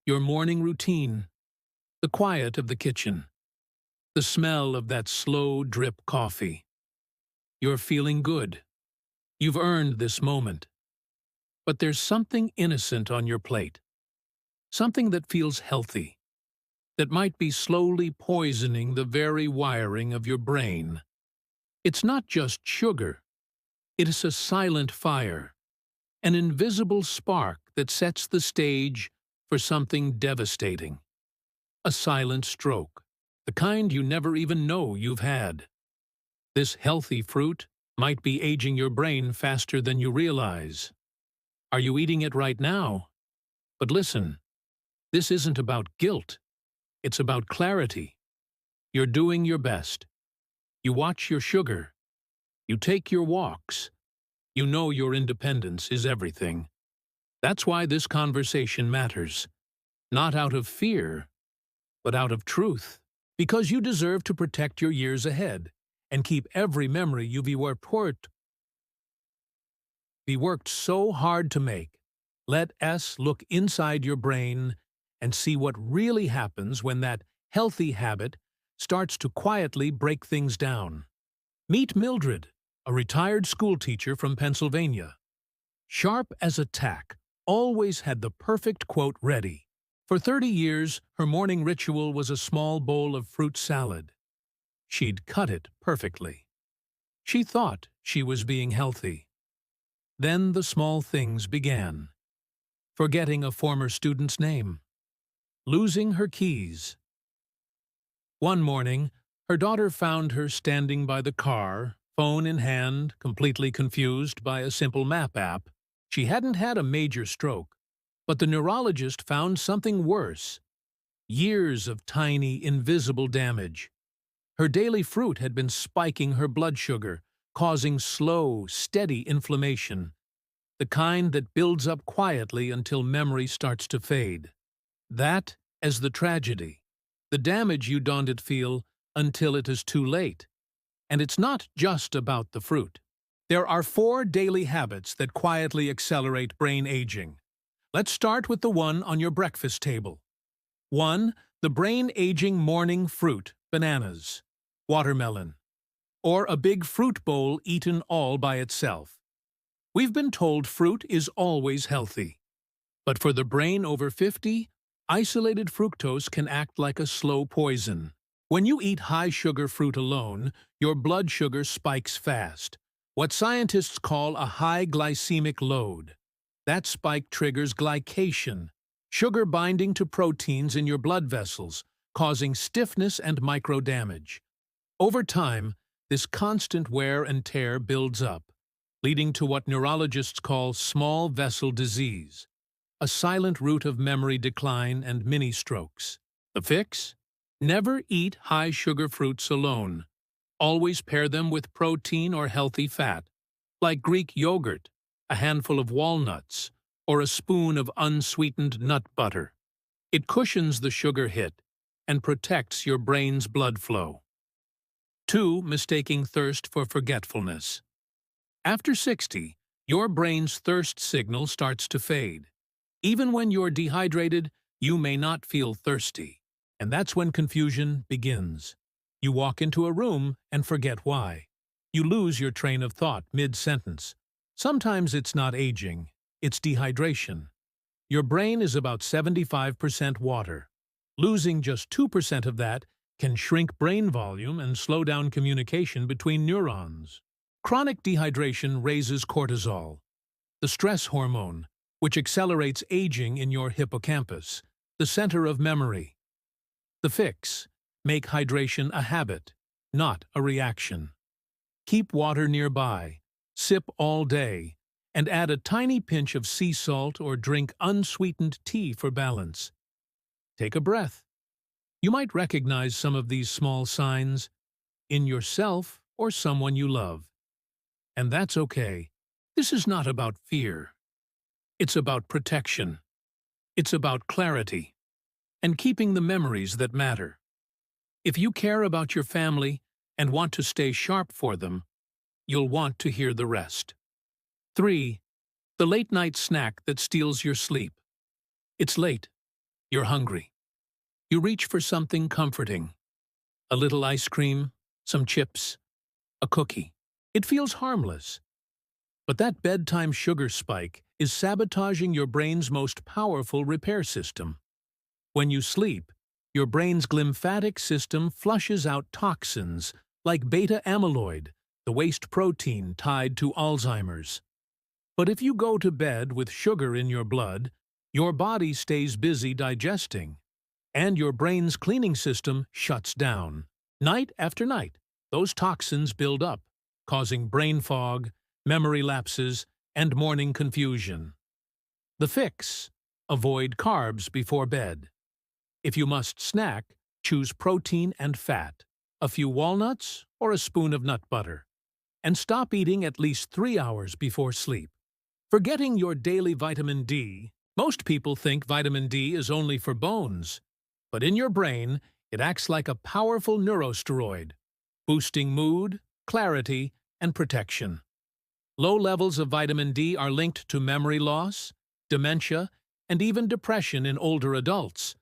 Your morning routine, the quiet of the kitchen, the smell of that slow drip coffee. You're feeling good. You've earned this moment. But there's something innocent on your plate, something that feels healthy, that might be slowly poisoning the very wiring of your brain. It's not just sugar. It is a silent fire, an invisible spark that sets the stage for something devastating. A silent stroke, the kind you never even know you've had. This healthy fruit might be aging your brain faster than you realize. Are you eating it right now? But listen, this isn't about guilt. It's about clarity. You're doing your best. You watch your sugar. You take your walks. You know your independence is everything. That's why this conversation matters. Not out of fear, but out of truth. Because you deserve to protect your years ahead and keep every memory you've worked so hard to make. Let us look inside your brain and see what really happens when that healthy habit starts to quietly break things down. Meet Mildred, a retired schoolteacher from Pennsylvania. Sharp as a tack, always had the perfect quote ready. For 30 years, her morning ritual was a small bowl of fruit salad. She'd cut it perfectly. She thought she was being healthy. Then the small things began. Forgetting a former student's name. Losing her keys. One morning, her daughter found her standing by the car, phone in hand, completely confused by a simple map app. She hadn't had a major stroke, but the neurologist found something worse. Years of tiny, invisible damage. Her daily fruit had been spiking her blood sugar, causing slow, steady inflammation, the kind that builds up quietly until memory starts to fade. That is the tragedy, the damage you don't feel until it is too late. And it's not just about the fruit. There are 4 daily habits that quietly accelerate brain aging. Let's start with the one on your breakfast table. 1. The brain-aging morning fruit, bananas, watermelon, or a big fruit bowl eaten all by itself. We've been told fruit is always healthy. But for the brain over 50, isolated fructose can act like a slow poison. When you eat high-sugar fruit alone, your blood sugar spikes fast, what scientists call a high glycemic load. That spike triggers glycation, sugar binding to proteins in your blood vessels, causing stiffness and micro-damage. Over time, this constant wear and tear builds up, leading to what neurologists call small vessel disease, a silent root of memory decline and mini-strokes. The fix? Never eat high-sugar fruits alone. Always pair them with protein or healthy fat, like Greek yogurt, a handful of walnuts, or a spoon of unsweetened nut butter. It cushions the sugar hit and protects your brain's blood flow. 2. Mistaking thirst for forgetfulness. After 60, your brain's thirst signal starts to fade. Even when you're dehydrated, you may not feel thirsty. And that's when confusion begins. You walk into a room and forget why. You lose your train of thought mid-sentence. Sometimes it's not aging, it's dehydration. Your brain is about 75% water. Losing just 2% of that can shrink brain volume and slow down communication between neurons. Chronic dehydration raises cortisol, the stress hormone, which accelerates aging in your hippocampus, the center of memory. The fix: make hydration a habit, not a reaction. Keep water nearby, sip all day, and add a tiny pinch of sea salt or drink unsweetened tea for balance. Take a breath. You might recognize some of these small signs in yourself or someone you love. And that's okay. This is not about fear. It's about protection. It's about clarity and keeping the memories that matter. If you care about your family and want to stay sharp for them, you'll want to hear the rest. 3. The late-night snack that steals your sleep. It's late. You're hungry. You reach for something comforting. A little ice cream, some chips, a cookie. It feels harmless. But that bedtime sugar spike is sabotaging your brain's most powerful repair system. When you sleep, your brain's glymphatic system flushes out toxins like beta-amyloid, the waste protein tied to Alzheimer's. But if you go to bed with sugar in your blood, your body stays busy digesting, and your brain's cleaning system shuts down. Night after night, those toxins build up, causing brain fog, memory lapses, and morning confusion. The fix: avoid carbs before bed. If you must snack, choose protein and fat, a few walnuts or a spoon of nut butter, and stop eating at least 3 hours before sleep. Forgetting your daily vitamin D. Most people think vitamin D is only for bones, but in your brain, it acts like a powerful neurosteroid, boosting mood, clarity, and protection. Low levels of vitamin D are linked to memory loss, dementia, and even depression in older adults.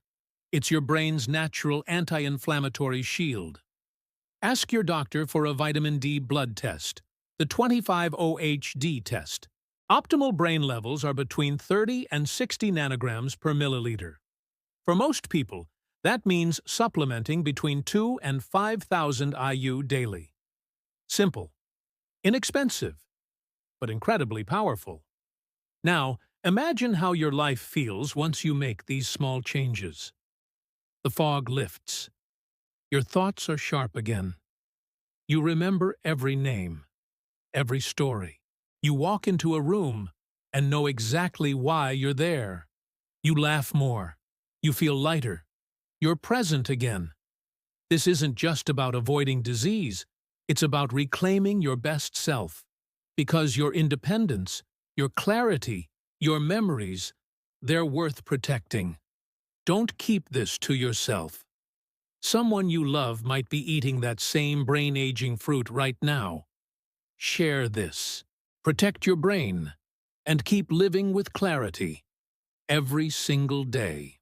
It's your brain's natural anti-inflammatory shield. Ask your doctor for a vitamin D blood test, the 25-OHD test. Optimal brain levels are between 30 and 60 nanograms per milliliter. For most people, that means supplementing between 2 and 5,000 IU daily. Simple, inexpensive, but incredibly powerful. Now, imagine how your life feels once you make these small changes. The fog lifts. Your thoughts are sharp again. You remember every name, every story. You walk into a room and know exactly why you're there. You laugh more. You feel lighter. You're present again. This isn't just about avoiding disease. It's about reclaiming your best self. Because your independence, your clarity, your memories, they're worth protecting. Don't keep this to yourself. Someone you love might be eating that same brain-aging fruit right now. Share this. Protect your brain, and keep living with clarity every single day.